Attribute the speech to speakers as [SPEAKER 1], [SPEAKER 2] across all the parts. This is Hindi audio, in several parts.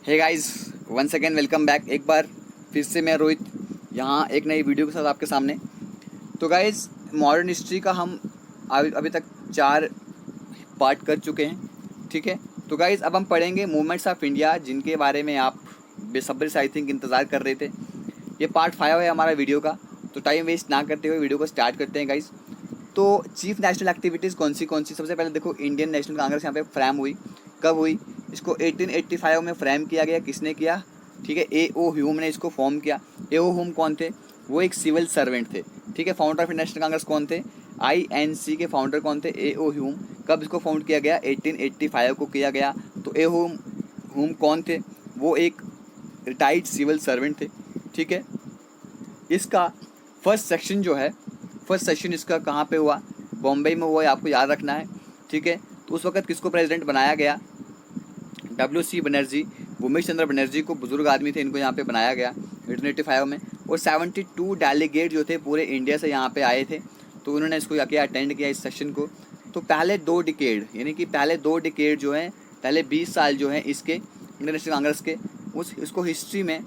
[SPEAKER 1] हे guys, once again welcome back. एक बार फिर से मैं रोहित यहाँ एक नई वीडियो के साथ आपके सामने। तो गाइस, मॉडर्न हिस्ट्री का हम अभी तक 4 पार्ट कर चुके हैं, ठीक है। तो गाइस, अब हम पढ़ेंगे मूवमेंट्स ऑफ इंडिया, जिनके बारे में आप बेसब्री से आई थिंक इंतज़ार कर रहे थे। ये पार्ट 5 है हमारा वीडियो का। तो टाइम वेस्ट ना करते हुए वीडियो को स्टार्ट करते हैं गाइस। तो चीफ नेशनल एक्टिविटीज़ कौन सी सबसे पहले देखो, इंडियन नेशनल कांग्रेस यहाँ पे फ्रेम हुई। कब हुई? इसको 1885 में फ्रेम किया गया। किसने किया? ठीक है, ए.ओ. ह्यूम ने इसको फॉर्म किया। ए.ओ. ह्यूम कौन थे? वो एक सिविल सर्वेंट थे, ठीक है। फाउंडर ऑफ नेशनल कांग्रेस कौन थे? INC के फाउंडर कौन थे? ए.ओ. ह्यूम। कब इसको फाउंड किया गया? 1885 को किया गया। तो ए.ओ. ह्यूम कौन थे? वो एक रिटायर्ड सिविल सर्वेंट थे, ठीक है। इसका फर्स्ट सेशन इसका कहाँ पे हुआ? बॉम्बे में हुआ, आपको याद रखना है, ठीक है। तो उस वक्त किसको प्रेसिडेंट बनाया गया? WC बनर्जी, भूमेश चंद्र बनर्जी को, बुजुर्ग आदमी थे, इनको यहाँ पे बनाया गया 1885 में। और 72 डेलीगेट जो थे पूरे इंडिया से यहाँ पे आए थे। तो उन्होंने इसको जाके अटेंड किया इस सेशन को। तो पहले 2 डिकेड, यानी कि पहले 2 डिकेड जो हैं, पहले 20 साल जो हैं इसके इंडियन नेशनल कांग्रेस के, उसको हिस्ट्री में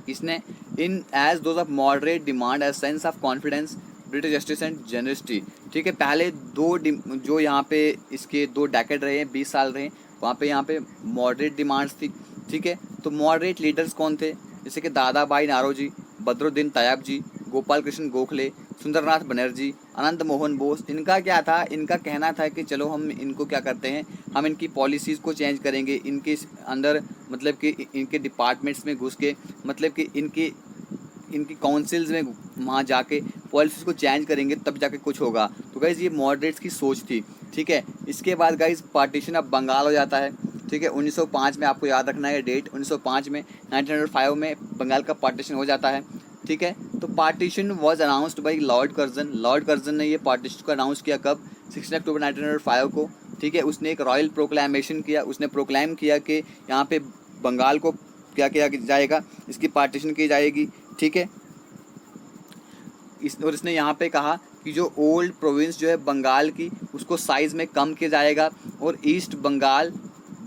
[SPEAKER 1] इसने in as those of moderate demand as sense of confidence, British justice and generosity, ठीक है। पहले जो यहाँ पे इसके 2 डेकेड रहे हैं, 20 साल रहे, वहाँ पे यहाँ पे मॉडरेट डिमांड्स थी, ठीक है। तो मॉडरेट लीडर्स कौन थे? जैसे कि दादा भाई नारोजी, बद्रुद्दीन तैयब जी, गोपाल कृष्ण गोखले, सुंदरनाथ बनर्जी, आनंद मोहन बोस। इनका क्या था? इनका कहना था कि चलो हम इनको क्या करते हैं, हम इनकी पॉलिसीज़ को चेंज करेंगे, इनके अंदर मतलब कि इनके डिपार्टमेंट्स में घुस के, मतलब कि इनकी काउंसिल्स में वहाँ जाके पॉलिसीज़ को चेंज करेंगे, तब जाके कुछ होगा। तो गाइज़, ये मॉडरेट्स की सोच थी, ठीक है। इसके बाद गाइज़ पार्टीशन ऑफ बंगाल हो जाता है, ठीक है। 1905 में, आपको याद रखना है डेट, 1905 में, 1905 में बंगाल का पार्टीशन हो जाता है, ठीक है। तो partition was announced by Lord Curzon ने ये पार्टीशन को अनाउंस किया। कब? 16 अक्टूबर 1905 को, ठीक है। उसने एक रॉयल प्रोक्लेमेशन किया, उसने प्रोक्लेम किया कि यहाँ पे बंगाल को क्या किया जाएगा, इसकी पार्टीशन की जाएगी, ठीक है। और इसने यहाँ पे कहा कि जो ओल्ड प्रोविंस जो है बंगाल की, उसको साइज़ में कम किया जाएगा और ईस्ट बंगाल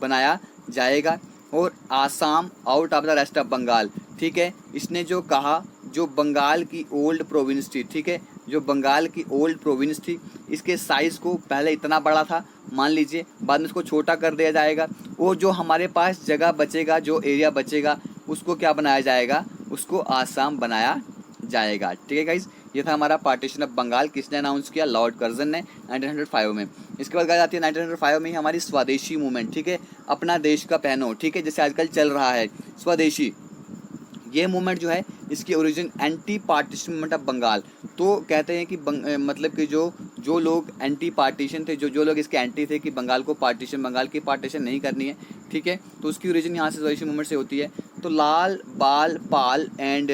[SPEAKER 1] बनाया जाएगा, और Assam out of the rest of Bengal, ठीक है। इसने जो कहा, जो बंगाल की ओल्ड प्रोविंस थी, ठीक है, जो बंगाल की ओल्ड प्रोविंस थी, इसके साइज़ को पहले इतना बड़ा था, मान लीजिए, बाद में इसको छोटा कर दिया जाएगा, और जो हमारे पास जगह बचेगा, जो एरिया बचेगा, उसको क्या बनाया जाएगा? उसको आसाम बनाया जाएगा, ठीक है गाइज। ये था हमारा पार्टीशन ऑफ बंगाल। किसने अनाउंस किया? लॉर्ड कर्जन ने 1905 में। इसके बाद आती है 1905 में ही हमारी स्वदेशी मूवमेंट, ठीक है। अपना देश का पहनो, ठीक है, जैसे आजकल चल रहा है स्वदेशी। ये मूवमेंट जो है, इसकी origin anti partition movement of Bengal. तो कहते हैं कि मतलब कि जो लोग एंटी पार्टीशन थे, जो लोग इसके एंटी थे कि बंगाल की पार्टीशन नहीं करनी है, ठीक है। तो उसकी ओरिजिन यहाँ से स्वदेशी मूवमेंट से होती है। तो लाल बाल पाल एंड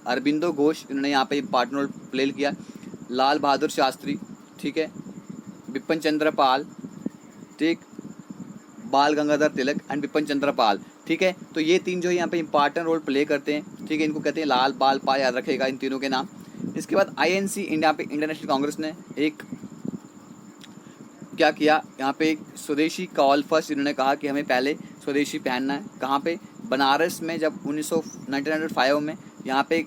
[SPEAKER 1] अरबिंदो घोष, इन्होंने यहाँ पे इम्पॉर्टेंट रोल प्ले किया। लाल बहादुर शास्त्री, ठीक है, बिपिन चंद्र पाल, ठीक, बाल गंगाधर तिलक एंड बिपिन चंद्र पाल, ठीक है। तो ये 3 जो है यहाँ पे इंपॉर्टेंट रोल प्ले करते हैं, ठीक है। इनको कहते हैं लाल बाल पाल, याद रखेगा इन तीनों के नाम। इसके बाद INC, इंडिया पे इंडियन नेशनल कांग्रेस ने एक क्या किया, यहाँ पे स्वदेशी कॉल फर्स्ट इन्होंने कहा कि हमें पहले स्वदेशी पहनना है। कहाँ पे? बनारस में। जब 1905 में यहाँ पे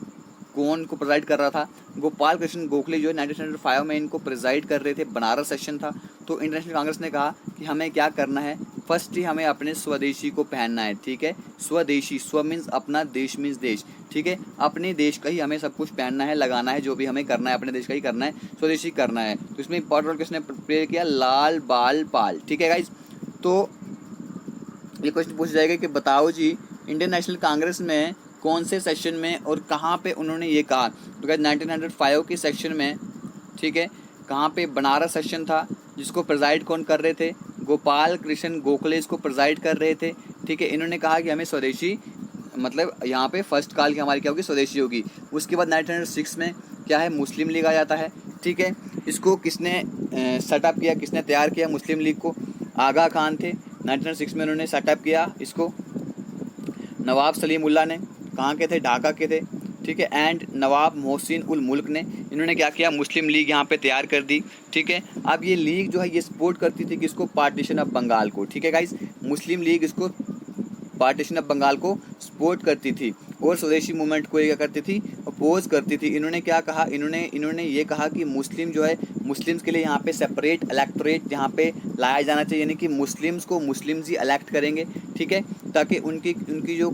[SPEAKER 1] कौन को प्रेजाइड कर रहा था? गोपाल कृष्ण गोखले जो है 1905 में इनको प्रेजाइड कर रहे थे। बनारस सेशन था। तो इंडियन कांग्रेस ने कहा कि हमें क्या करना है, फर्स्ट ही हमें अपने स्वदेशी को पहनना है, ठीक है। स्वदेशी, स्व मीन्स अपना, देश मीन्स देश, ठीक है। अपने देश का ही हमें सब कुछ पहनना है, लगाना है, जो भी हमें करना है अपने देश का ही करना है, स्वदेशी करना है। तो इसमें इंपॉर्टेंट रोल किसने प्ले किया? लाल बाल पाल, ठीक है गाइज। तो ये क्वेश्चन पूछ जाएगा कि बताओ जी, इंडियन नेशनल कांग्रेस में कौन से सेशन में और कहाँ पे उन्होंने ये कहा? तो गाइज 1905 की सेक्शन में, ठीक है, कहाँ पे? बनारस सेशन था, जिसको प्रेजाइड कौन कर रहे थे? गोपाल कृष्ण गोखले इसको प्रेजाइड कर रहे थे, ठीक है। इन्होंने कहा कि हमें स्वदेशी, मतलब यहाँ पे फर्स्ट कॉल की हमारी क्या होगी? स्वदेशी होगी। उसके बाद 1906 में क्या है? मुस्लिम लीग आ जाता है, ठीक है। इसको किसने सेटअप किया, किसने तैयार किया मुस्लिम लीग को? आगा खान थे। 1906 में उन्होंने सेटअप किया इसको। नवाब सलीमुल्लाह ने, कहाँ के थे? ढाका के थे, ठीक है। एंड नवाब मोहसिन उल मुल्क ने, इन्होंने क्या किया? मुस्लिम लीग यहाँ पे तैयार कर दी, ठीक है। अब ये लीग जो है ये सपोर्ट करती थी किसको? पार्टीशन ऑफ बंगाल को, ठीक है गाइज। मुस्लिम लीग इसको पार्टीशन ऑफ बंगाल को सपोर्ट करती थी और स्वदेशी मूवमेंट को क्या करती थी, अपोज करती थी। इन्होंने क्या कहा, इन्होंने ये कहा कि मुस्लिम जो है, मुस्लिम्स के लिए यहाँ पे सेपरेट इलेक्टोरेट यहाँ पे लाया जाना चाहिए, यानी कि मुस्लिम्स को मुस्लिम्स ही इलेक्ट करेंगे, ठीक है, ताकि उनकी जो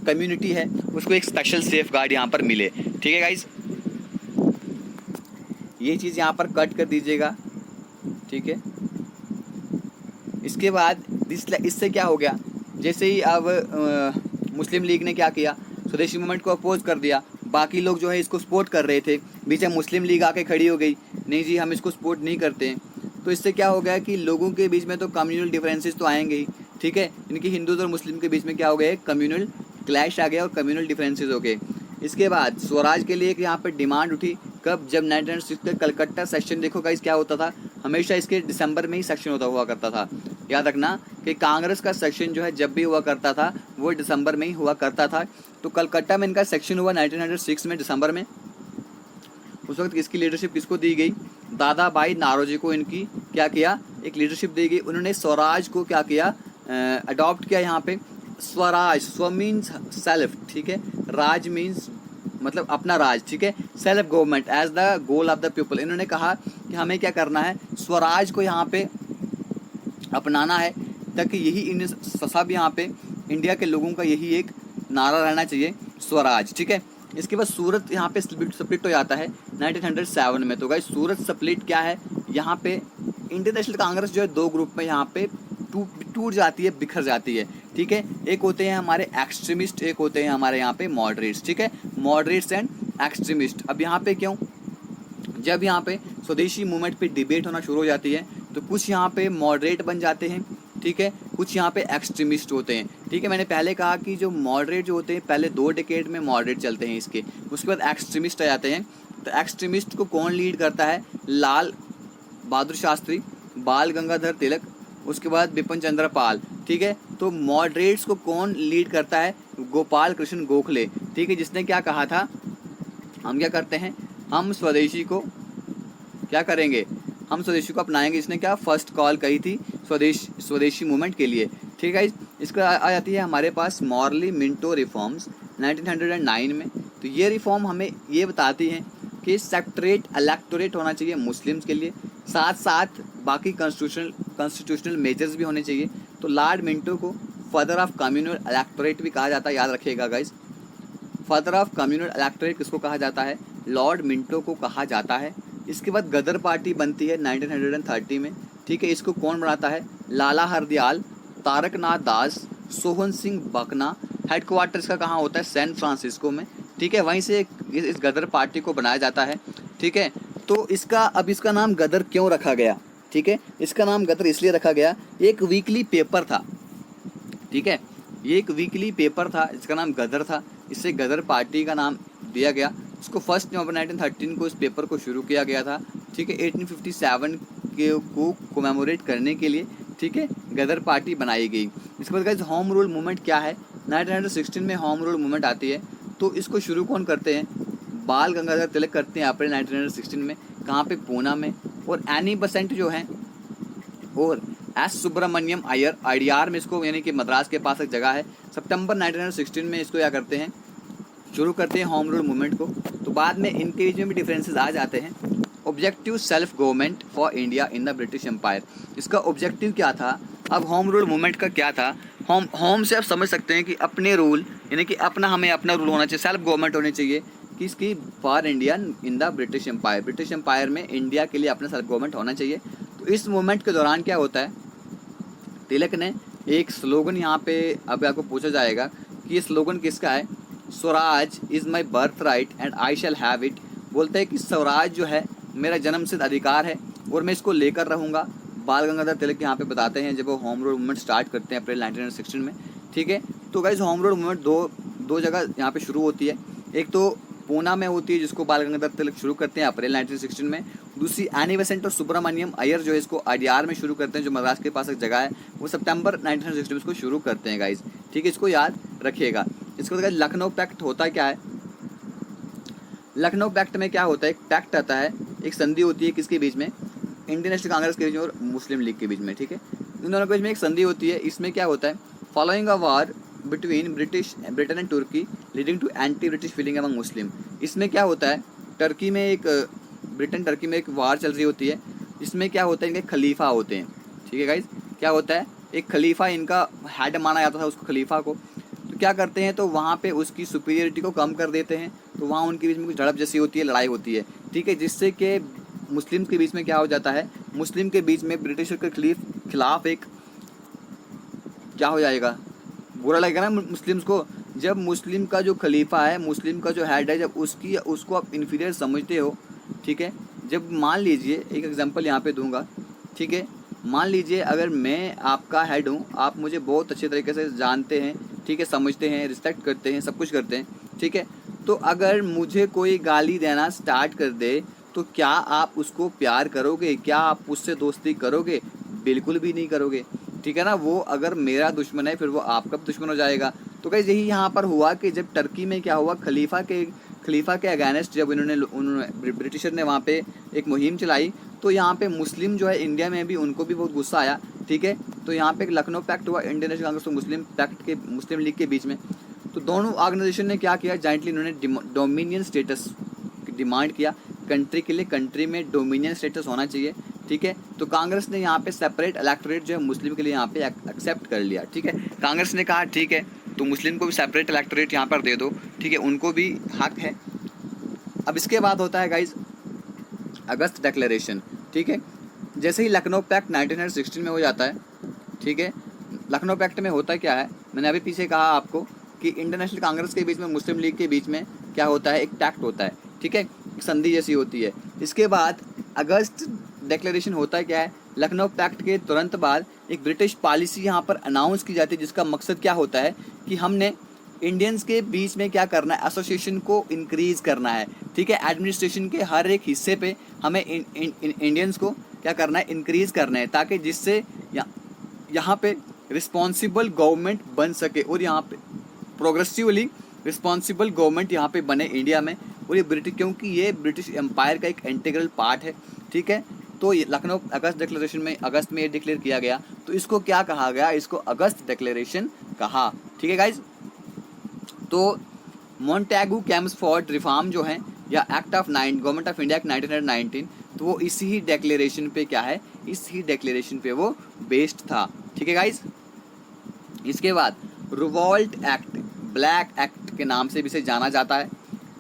[SPEAKER 1] कम्युनिटी है उसको एक स्पेशल सेफ गार्ड यहाँ पर मिले, ठीक है गाइज। ये चीज़ यहाँ पर कट कर दीजिएगा, ठीक है। इसके बाद इससे क्या हो गया, जैसे ही अब मुस्लिम लीग ने क्या किया, स्वदेशी मूवमेंट को अपोज कर दिया, बाकी लोग जो है इसको सपोर्ट कर रहे थे, बीच में मुस्लिम लीग आके खड़ी हो गई, नहीं जी हम इसको सपोर्ट नहीं करते हैं। तो इससे क्या हो गया कि लोगों के बीच में तो कम्युनल डिफरेंसेस तो आएंगे ही, ठीक है, इनकी हिंदू और मुस्लिम के बीच में क्या हो गया, कम्युनल क्लैश आ गया और कम्युनल डिफरेंसेस हो गए। इसके बाद स्वराज के लिए एक यहाँ पर डिमांड उठी, कब, जब 1906 का कलकत्ता सेक्शन, देखो गाइस क्या होता था, हमेशा इसके दिसंबर में ही सेक्शन हुआ करता था। याद रखना कि कांग्रेस का सेक्शन जो है जब भी हुआ करता था वो दिसंबर में ही हुआ करता था। तो कलकत्ता में इनका सेक्शन हुआ 1906 में दिसंबर में। उस वक्त इसकी लीडरशिप किसको दी गई, दादा भाई नारोजी को इनकी क्या किया, एक लीडरशिप दी गई। उन्होंने स्वराज को क्या किया, अडॉप्ट किया। यहाँ पे स्वराज, स्व मीन्स सेल्फ, ठीक है, राज मीन्स मतलब अपना राज, ठीक है, self government as the goal of the people. इन्होंने कहा कि हमें क्या करना है, स्वराज को यहाँ पे अपनाना है, ताकि यही इन सब यहाँ पे इंडिया के लोगों का यही एक नारा रहना चाहिए, स्वराज, ठीक है। इसके बाद सूरत यहाँ पे स्प्लिट हो जाता है 1907 में। तो गाइस सूरत स्प्लिट क्या है, यहाँ पे इंडियन नेशनल कांग्रेस जो है दो ग्रुप में यहाँ पे टूट जाती है, बिखर जाती है, ठीक है। एक होते हैं हमारे एक्सट्रीमिस्ट, एक होते हैं हमारे यहाँ पे मॉडरेट्स, ठीक है, मॉडरेट्स एंड एक्सट्रीमिस्ट। अब यहाँ पे क्यों, जब यहाँ पे स्वदेशी मूवमेंट पे डिबेट होना शुरू हो जाती है तो कुछ यहाँ पे मॉडरेट बन जाते हैं, ठीक है, कुछ यहाँ पे एक्सट्रीमिस्ट होते हैं, ठीक है। मैंने पहले कहा कि जो मॉडरेट जो होते हैं पहले 2 डिकेड में मॉडरेट चलते हैं इसके, उसके बाद एक्सट्रीमिस्ट आ जाते हैं। तो एक्सट्रीमिस्ट को कौन लीड करता है, लाल बहादुर शास्त्री, बाल गंगाधर तिलक, उसके बाद बिपिन चंद्र पाल, ठीक है। तो मॉडरेट्स को कौन लीड करता है, गोपाल कृष्ण गोखले, ठीक है, जिसने क्या कहा था, हम क्या करते हैं, हम स्वदेशी को क्या करेंगे, हम स्वदेशी को अपनाएंगे। इसने क्या फर्स्ट कॉल कही थी स्वदेशी मूवमेंट के लिए, ठीक है। इसका आ जाती है हमारे पास मॉर्ली मिंटो रिफॉर्म्स 1909 में। तो ये रिफॉर्म हमें ये बताती हैं कि सेपरेट इलेक्टोरेट होना चाहिए मुस्लिम्स के लिए, साथ साथ बाकी कॉन्स्टिट्यूशनल मेजर्स भी होने चाहिए। तो लॉर्ड मिंटो को फादर ऑफ कम्युनल इलेक्टोरेट भी कहा जाता है, याद रखिएगा guys, father of communal electorate किसको कहा जाता है, लॉर्ड मिंटो को कहा जाता है। इसके बाद गदर पार्टी बनती है 1930 में, ठीक है। इसको कौन बनाता है, लाला हरदयाल, तारकनाथ दास, सोहन सिंह बकना। हेडक्वार्टर इसका कहाँ होता है, सैन फ्रांसिस्को में, ठीक है। वहीं से इस गदर पार्टी को बनाया जाता है, ठीक है। तो इसका नाम गदर क्यों रखा गया, ठीक है, इसका नाम गदर इसलिए रखा गया, एक वीकली पेपर था, ठीक है, ये एक वीकली पेपर था, इसका नाम गदर था, इससे गदर पार्टी का नाम दिया गया। इसको 1 नवंबर 1913 को इस पेपर को शुरू किया गया था, ठीक है, 1857 को कोमेमोरेट करने के लिए, ठीक है, गदर पार्टी बनाई गई। इसके बाद गाइस होम रूल मूवमेंट क्या है, 1916 में होम रूल मूवमेंट आती है। तो इसको शुरू कौन करते हैं, बाल गंगाधर तिलक करते हैं अप्रैल 1916 में, कहाँ पे, पूना में। और एनी बसेंट जो है और एस सुब्रमण्यम अय्यर आईडीआर में, इसको यानी कि मद्रास के पास एक जगह है, सितंबर 1916 में इसको क्या करते हैं, शुरू करते हैं होम रूल मूवमेंट को। तो बाद में इनके बीच में भी डिफरेंसेस आ जाते हैं। Objective self government for India in the British empire, इसका ऑब्जेक्टिव क्या था। अब होम रूल मूवमेंट का क्या था, होम से आप समझ सकते हैं कि अपने रूल, यानी कि हमें अपना रूल होना चाहिए, सेल्फ गवर्नमेंट होनी चाहिए किसकी, for India in the British empire, British empire में इंडिया के लिए अपना सेल्फ गवर्नमेंट होना चाहिए। तो इस मूवमेंट के दौरान क्या होता है, तिलक ने एक स्लोगन यहाँ पे, अब आपको पूछा जाएगा कि ये स्लोगन किसका है, Swaraj is my birth right and I shall have it. बोलते हैं कि स्वराज जो है मेरा जन्मसिद्ध अधिकार है और मैं इसको लेकर रहूँगा। बाल गंगाधर तिलक यहाँ पे बताते हैं जब वो होम रूल मूवमेंट स्टार्ट करते हैं अप्रैल 1916 में, ठीक है। तो गाइस होम रूल मूवमेंट दो जगह यहाँ पे शुरू होती है, एक तो पूना में होती है जिसको बाल गंगाधर तिलक शुरू करते हैं अप्रैल 1916 में, दूसरी एनी बेसेंट और सुब्रमण्यम अय्यर जो है इसको आईडीआर में शुरू करते हैं, जो मद्रास के पास एक जगह है, वो सितंबर 1916 में इसको शुरू करते हैं गाइस, ठीक है, इसको याद रखिएगा। इसके बाद लखनऊ पैक्ट होता क्या है, लखनऊ पैक्ट में क्या होता है, एक पैक्ट आता है, एक संधि होती है किसके बीच में, इंडियन नेशनल कांग्रेस के बीच में और मुस्लिम लीग के बीच में, ठीक है, इन दोनों के बीच में एक संधि होती है। इसमें क्या होता है following a war between Britain and Turkey leading to anti British feeling among Muslim. इसमें क्या होता है, टर्की में एक वार चल रही होती है, इसमें क्या होता है, इनके खलीफा होते हैं, ठीक है गाइज। क्या होता है, एक खलीफा इनका हेड माना जाता था उसको, खलीफा को। तो क्या करते हैं, तो वहाँ पे उसकी सुपीरियरिटी को कम कर देते हैं, तो वहाँ उनके बीच में कुछ झड़प जैसी होती है, लड़ाई होती है, ठीक है, जिससे कि मुस्लिम के बीच में क्या हो जाता है, मुस्लिम के बीच में ब्रिटिश के खिलाफ एक क्या हो जाएगा, बुरा लगेगा ना मुस्लिम्स को। जब मुस्लिम का जो खलीफा है, मुस्लिम का जो हेड है, जब उसको आप इन्फीरियर समझते हो, ठीक है। जब मान लीजिए, एक एग्जांपल यहाँ पे दूंगा, ठीक है, मान लीजिए अगर मैं आपका हेड हूँ, आप मुझे बहुत अच्छे तरीके से जानते हैं, ठीक है, समझते हैं, रिस्पेक्ट करते हैं, सब कुछ करते हैं, ठीक है। तो अगर मुझे कोई गाली देना स्टार्ट कर दे, तो क्या आप उसको प्यार करोगे, क्या आप उससे दोस्ती करोगे? बिल्कुल भी नहीं करोगे, ठीक है ना। वो अगर मेरा दुश्मन है, फिर वो आपका भी दुश्मन हो जाएगा। तो गाइस यही यहाँ पर हुआ कि जब टर्की में क्या हुआ, खलीफा के अगेंस्ट जब उन्होंने ब्रिटिशर ने वहाँ पे एक मुहिम चलाई, तो यहाँ पे मुस्लिम जो है इंडिया में भी, उनको भी बहुत गुस्सा आया, ठीक है। तो यहाँ पे एक लखनऊ पैक्ट हुआ, इंडियन नेशनल कांग्रेस और मुस्लिम पैक्ट के, मुस्लिम लीग के बीच में। तो दोनों ऑर्गेनाइजेशन ने क्या किया, जॉइंटली उन्होंने डोमिनियन स्टेटस डिमांड किया, कंट्री के लिए कंट्री में डोमिनियन स्टेटस होना चाहिए, ठीक है। तो कांग्रेस ने यहाँ पे सेपरेट इलेक्टोरेट जो है मुस्लिम के लिए यहाँ पे एक्सेप्ट कर लिया, ठीक है। कांग्रेस ने कहा ठीक है, तो मुस्लिम को भी सेपरेट इलेक्टोरेट यहाँ पर दे दो, ठीक है, उनको भी हक है। अब इसके बाद होता है गाइज अगस्त डिक्लेरेशन, ठीक है। जैसे ही लखनऊ पैक्ट 1916 में हो जाता है, ठीक है। लखनऊ पैक्ट में होता क्या है, मैंने अभी पीछे कहा आपको कि इंडियन नेशनल कांग्रेस के बीच में, मुस्लिम लीग के बीच में क्या होता है, एक पैक्ट होता है, ठीक है, संधि जैसी होती है। इसके बाद अगस्त डिक्लेरेशन होता है क्या है, लखनऊ पैक्ट के तुरंत बाद एक ब्रिटिश पॉलिसी यहाँ पर अनाउंस की जाती है, जिसका मकसद क्या होता है कि हमने इंडियंस के बीच में क्या करना है, एसोसिएशन को इंक्रीज करना है, ठीक है। एडमिनिस्ट्रेशन के हर एक हिस्से पे हमें इंडियंस को क्या करना है, इंक्रीज करना है, ताकि जिससे यहाँ पे रिस्पॉन्सिबल गवर्नमेंट बन सके, और यहाँ पे प्रोग्रेसिवली रिस्पॉन्सिबल गवर्नमेंट यहाँ पे बने इंडिया में। और ये क्योंकि ये ब्रिटिश एम्पायर का एक इंटीग्रल पार्ट है, ठीक है। तो ये लखनऊ अगस्त डिक्लेरेशन में, अगस्त में ये डिक्लेयर किया गया, तो इसको क्या कहा गया, इसको अगस्त डिक्लेरेशन कहा, ठीक है गाइज। तो मोंटेगू कैम्सफोर्ड रिफॉर्म जो है, या act of government of India act 1919, तो वो इसी ही डिक्लेरेशन पे क्या है, इसी डिक्लेरेशन पे वो बेस्ड था, ठीक है गाइज। इसके बाद रिवॉल्ट एक्ट, ब्लैक एक्ट के नाम से भी इसे जाना जाता है,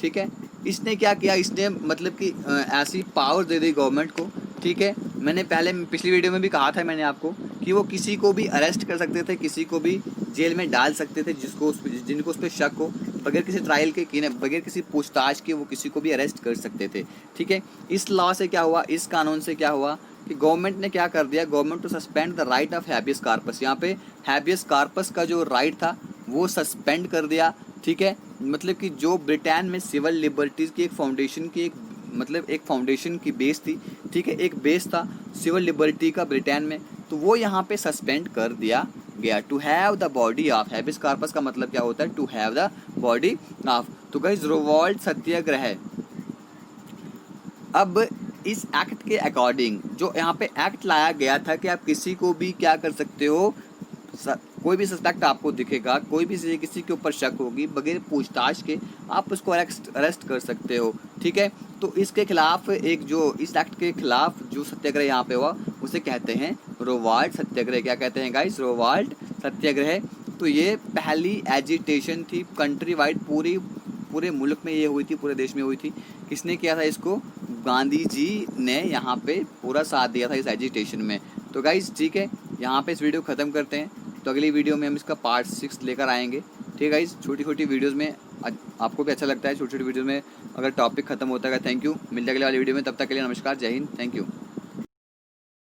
[SPEAKER 1] ठीक है। इसने क्या किया, इसने मतलब कि ऐसी पावर दे दी गवर्नमेंट को, ठीक है। मैंने पिछली वीडियो में भी कहा था मैंने आपको कि वो किसी को भी अरेस्ट कर सकते थे, किसी को भी जेल में डाल सकते थे, जिनको उस पर शक हो, बगैर किसी ट्रायल के, बगैर किसी पूछताछ के वो किसी को भी अरेस्ट कर सकते थे, ठीक है। इस लॉ से क्या हुआ, इस कानून से क्या हुआ कि गवर्नमेंट ने क्या कर दिया, government to suspend the right of habeas corpus. यहाँ पे हैबियस कॉर्पस का जो राइट था वो सस्पेंड कर दिया, ठीक है। मतलब कि जो ब्रिटेन में सिविल लिबर्टीज़ की एक फाउंडेशन की एक फाउंडेशन की बेस थी, ठीक है, एक बेस था सिविल लिबर्टी का ब्रिटेन में, तो वो यहाँ पे सस्पेंड कर दिया गया। To have the body of, habeas corpus का मतलब क्या होता है, to have the body of. तो गाइस रिवॉल्ट सत्याग्रह, अब इस एक्ट के अकॉर्डिंग जो यहाँ पे एक्ट लाया गया था कि आप किसी को भी क्या कर सकते हो, कोई भी सस्पेक्ट आपको दिखेगा, कोई भी किसी के ऊपर शक होगी, बगैर पूछताछ के आप उसको अरेस्ट कर सकते हो, ठीक है। तो इसके खिलाफ इस एक्ट के खिलाफ जो सत्याग्रह यहाँ पे हुआ उसे कहते हैं रिवॉल्ट सत्याग्रह। क्या कहते हैं गाइस, रिवॉल्ट सत्याग्रह। तो ये पहली एजिटेशन थी कंट्री वाइड, पूरे मुल्क में ये हुई थी, पूरे देश में हुई थी। किसने किया था इसको, गांधी जी ने यहाँ पे पूरा साथ दिया था इस एजिटेशन में। तो गाइस ठीक है, यहाँ पे इस वीडियो ख़त्म करते हैं, तो अगली वीडियो में हम इसका पार्ट 6 लेकर आएंगे, ठीक है गाइस। छोटी छोटी वीडियोस में आपको भी अच्छा लगता है, छोटी छोटी वीडियोस में अगर टॉपिक खत्म होता है। थैंक यू, मिलते हैं अगले वाली वीडियो में, तब तक के लिए नमस्कार, जय हिंद, थैंक यू।